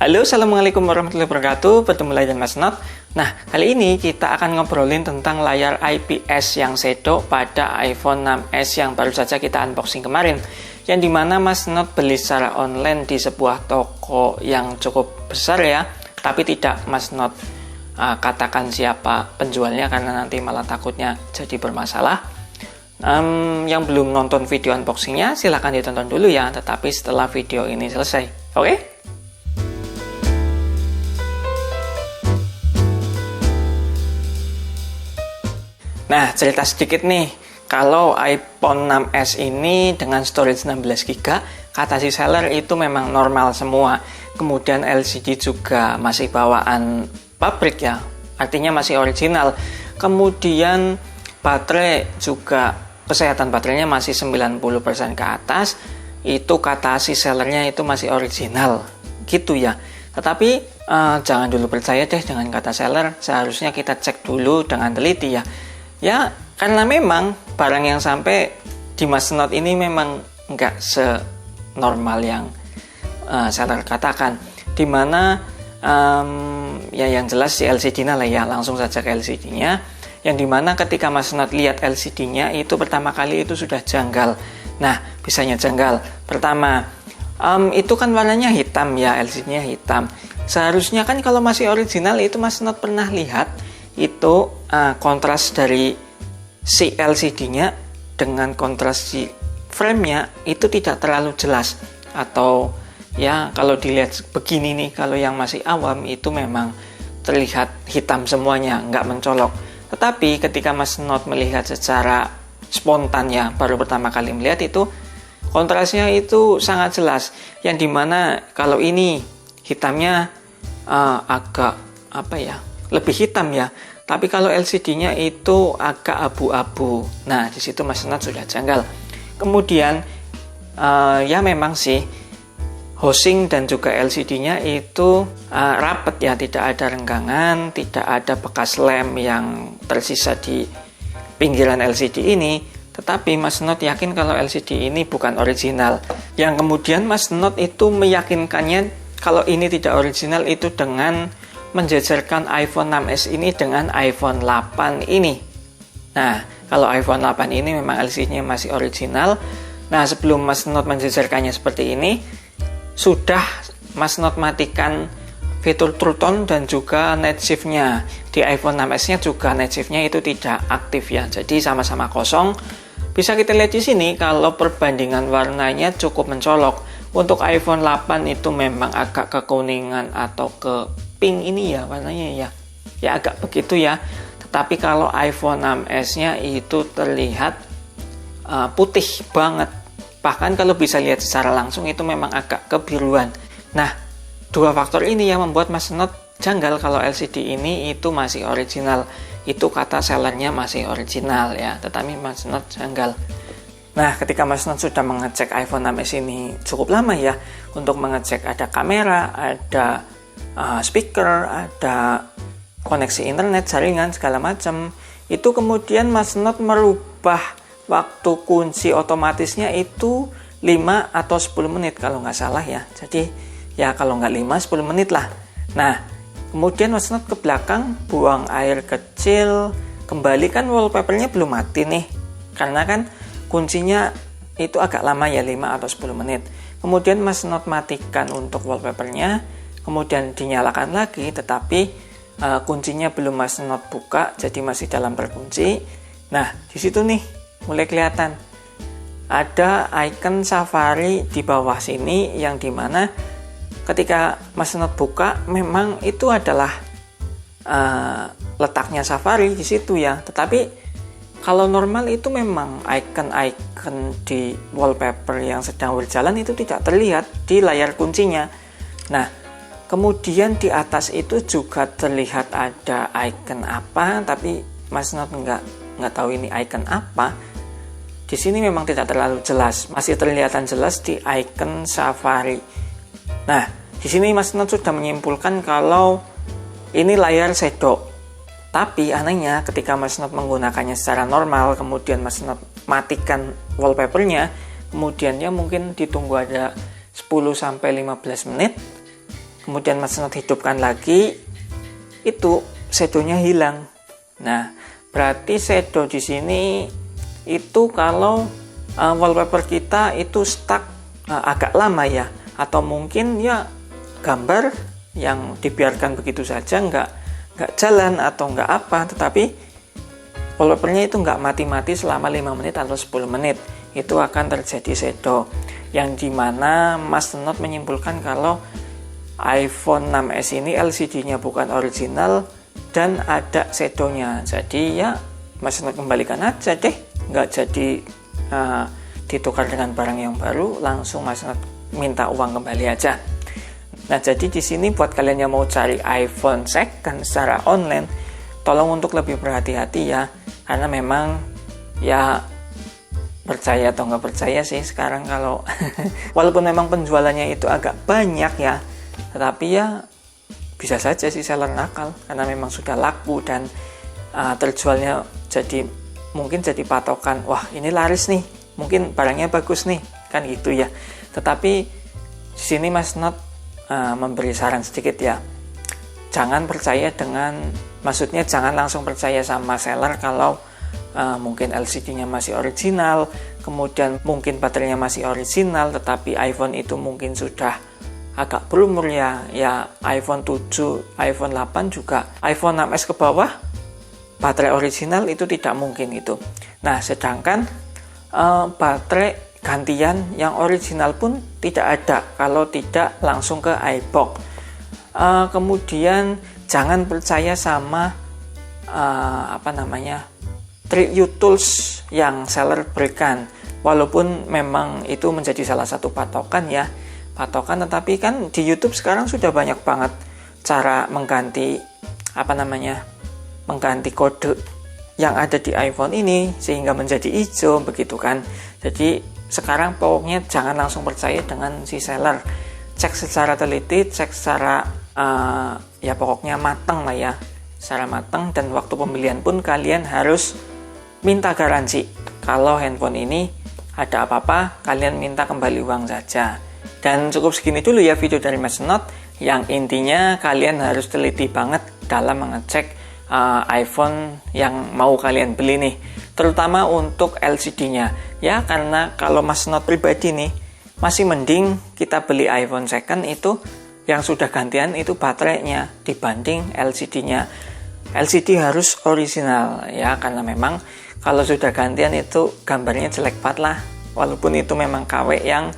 Halo, assalamualaikum warahmatullahi wabarakatuh. Bertemu lagi dengan Mas Not. Nah, kali ini kita akan ngobrolin tentang layar IPS yang shadow pada iPhone 6s yang baru saja kita unboxing kemarin. Yang dimana Mas Not beli secara online di sebuah toko yang cukup besar ya. Tapi tidak Mas Not katakan siapa penjualnya karena nanti malah takutnya jadi bermasalah. Yang belum nonton video unboxingnya silahkan ditonton dulu ya. Tetapi setelah video ini selesai. Oke? Nah, cerita sedikit nih, kalau iPhone 6s ini dengan storage 16GB, kata si seller itu memang normal semua. Kemudian LCD juga masih bawaan pabrik ya, artinya masih original. Kemudian baterai juga, kesehatan baterainya masih 90% ke atas, itu kata si sellernya itu masih original, gitu ya. Tetapi jangan dulu percaya deh dengan kata seller, seharusnya kita cek dulu dengan teliti ya. Ya, karena memang barang yang sampai di Mas Not ini memang nggak senormal yang seller katakan. Dimana ya yang jelas si LCD-nya lah ya, langsung saja ke LCD-nya. Yang dimana ketika Mas Not lihat LCD-nya itu pertama kali itu sudah janggal. Nah, bisanya janggal. Pertama, itu kan warnanya hitam ya, LCD-nya hitam. Seharusnya kan kalau masih original itu Mas Not pernah lihat itu kontras dari si LCD-nya dengan kontras si frame-nya itu tidak terlalu jelas, atau ya kalau dilihat begini nih, kalau yang masih awam itu memang terlihat hitam semuanya, nggak mencolok. Tetapi ketika Mas Not melihat secara spontan ya, baru pertama kali melihat itu kontrasnya itu sangat jelas, yang dimana kalau ini hitamnya agak apa ya, lebih hitam ya, tapi kalau LCD-nya itu agak abu-abu. Nah, di situ Mas Not sudah janggal. Kemudian ya memang sih housing dan juga LCD-nya itu rapet ya, tidak ada renggangan, tidak ada bekas lem yang tersisa di pinggiran LCD ini. Tetapi Mas Not yakin kalau LCD ini bukan original. Yang kemudian Mas Not itu meyakinkannya kalau ini tidak original itu dengan menjejerkan iPhone 6s ini dengan iPhone 8 ini. Nah, kalau iPhone 8 ini memang LCD-nya masih original. Nah, sebelum Mas Not menjejerkannya seperti ini, sudah Mas Not matikan fitur True Tone dan juga Night Shift-nya. Di iPhone 6s-nya juga Night Shift-nya itu tidak aktif ya. Jadi sama-sama kosong. Bisa kita lihat di sini kalau perbandingan warnanya cukup mencolok. Untuk iPhone 8 itu memang agak kekuningan atau ke pink ini ya warnanya ya agak begitu ya. Tetapi kalau iPhone 6s-nya itu terlihat putih banget. Bahkan kalau bisa lihat secara langsung itu memang agak kebiruan. Nah, dua faktor ini yang membuat Mas Not janggal kalau LCD ini itu masih original. Itu kata sellernya masih original ya, tetapi Mas Not janggal. Nah, ketika Mas Not sudah mengecek iPhone 6s ini cukup lama ya, untuk mengecek ada kamera, ada speaker, ada koneksi internet, jaringan, segala macam. Itu kemudian Mas Not merubah waktu kunci otomatisnya itu 5 atau 10 menit kalau nggak salah ya. Jadi ya kalau nggak 5, 10 menit lah. Nah, kemudian Mas Not ke belakang, buang air kecil, kembali kan wallpapernya belum mati nih. Karena kan kuncinya itu agak lama ya, 5 atau 10 menit. Kemudian Mas Not matikan untuk wallpapernya, kemudian dinyalakan lagi, tetapi kuncinya belum Mas Not buka, jadi masih dalam terkunci. Nah, di situ nih mulai kelihatan ada icon Safari di bawah sini, yang dimana ketika Mas Not buka memang itu adalah letaknya Safari di situ ya. Tetapi kalau normal itu memang icon-icon di wallpaper yang sedang berjalan itu tidak terlihat di layar kuncinya. Nah, kemudian di atas itu juga terlihat ada icon apa, tapi Mas Not nggak tahu ini icon apa. Di sini memang tidak terlalu jelas, masih terlihatan jelas di icon Safari. Nah, di sini Mas Not sudah menyimpulkan kalau ini layar shadow. Tapi anehnya ketika Mas Not menggunakannya secara normal, kemudian Mas Not matikan wallpapernya, kemudian ya mungkin ditunggu ada 10-15 menit, kemudian Mas Not hidupkan lagi, itu shadow-nya hilang. Nah, berarti shadow di sini itu kalau wallpaper kita itu stuck agak lama ya, atau mungkin ya gambar yang dibiarkan begitu saja nggak jalan atau nggak apa, tetapi wallpapernya itu nggak mati-mati selama 5 menit atau 10 menit, itu akan terjadi shadow, yang dimana Mas Not menyimpulkan kalau iPhone 6s ini LCD-nya bukan original dan ada shadow-nya. Jadi ya Mas Not kembalikan aja deh, nggak jadi ditukar dengan barang yang baru, langsung Mas Not minta uang kembali aja. Nah, jadi di sini buat kalian yang mau cari iPhone second secara online, tolong untuk lebih berhati-hati ya, karena memang ya percaya atau nggak percaya sih sekarang kalau walaupun memang penjualannya itu agak banyak ya, tetapi ya bisa saja sih seller nakal karena memang sudah laku dan terjualnya mungkin jadi patokan, wah ini laris nih, mungkin barangnya bagus nih, kan gitu ya. Tetapi di sini Mas Not memberi saran sedikit ya, jangan langsung percaya sama seller kalau mungkin LCD-nya masih original, kemudian mungkin baterainya masih original, tetapi iPhone itu mungkin sudah agak berumur ya iPhone 7, iPhone 8 juga, iPhone 6s ke bawah baterai original itu tidak mungkin itu. Nah, sedangkan baterai gantian yang original pun tidak ada kalau tidak langsung ke iBox. Kemudian jangan percaya sama review tools yang seller berikan, walaupun memang itu menjadi salah satu patokan, tetapi kan di YouTube sekarang sudah banyak banget cara mengganti kode yang ada di iPhone ini sehingga menjadi hijau begitu kan. Jadi sekarang pokoknya jangan langsung percaya dengan si seller, cek secara teliti, cek secara pokoknya matang lah ya, secara matang. Dan waktu pembelian pun kalian harus minta garansi kalau handphone ini ada apa-apa kalian minta kembali uang saja. Dan cukup segini dulu ya video dari Mas Not, yang intinya kalian harus teliti banget dalam mengecek iPhone yang mau kalian beli nih, terutama untuk LCD-nya ya, karena kalau Mas Not pribadi nih masih mending kita beli iPhone second itu yang sudah gantian itu baterainya dibanding LCD-nya. LCD harus original ya, karena memang kalau sudah gantian itu gambarnya jelek banget lah, walaupun itu memang KW yang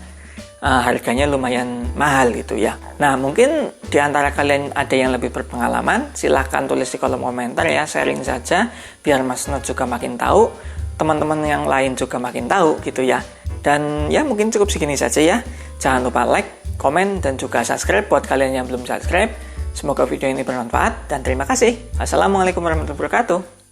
harganya lumayan mahal gitu ya. Nah, mungkin di antara kalian ada yang lebih berpengalaman, silahkan tulis di kolom komentar ya, sharing saja biar Mas Not juga makin tahu, teman-teman yang lain juga makin tahu gitu ya. Dan ya mungkin cukup segini saja ya. Jangan lupa like, komen, dan juga subscribe buat kalian yang belum subscribe. Semoga video ini bermanfaat dan terima kasih. Assalamualaikum warahmatullahi wabarakatuh.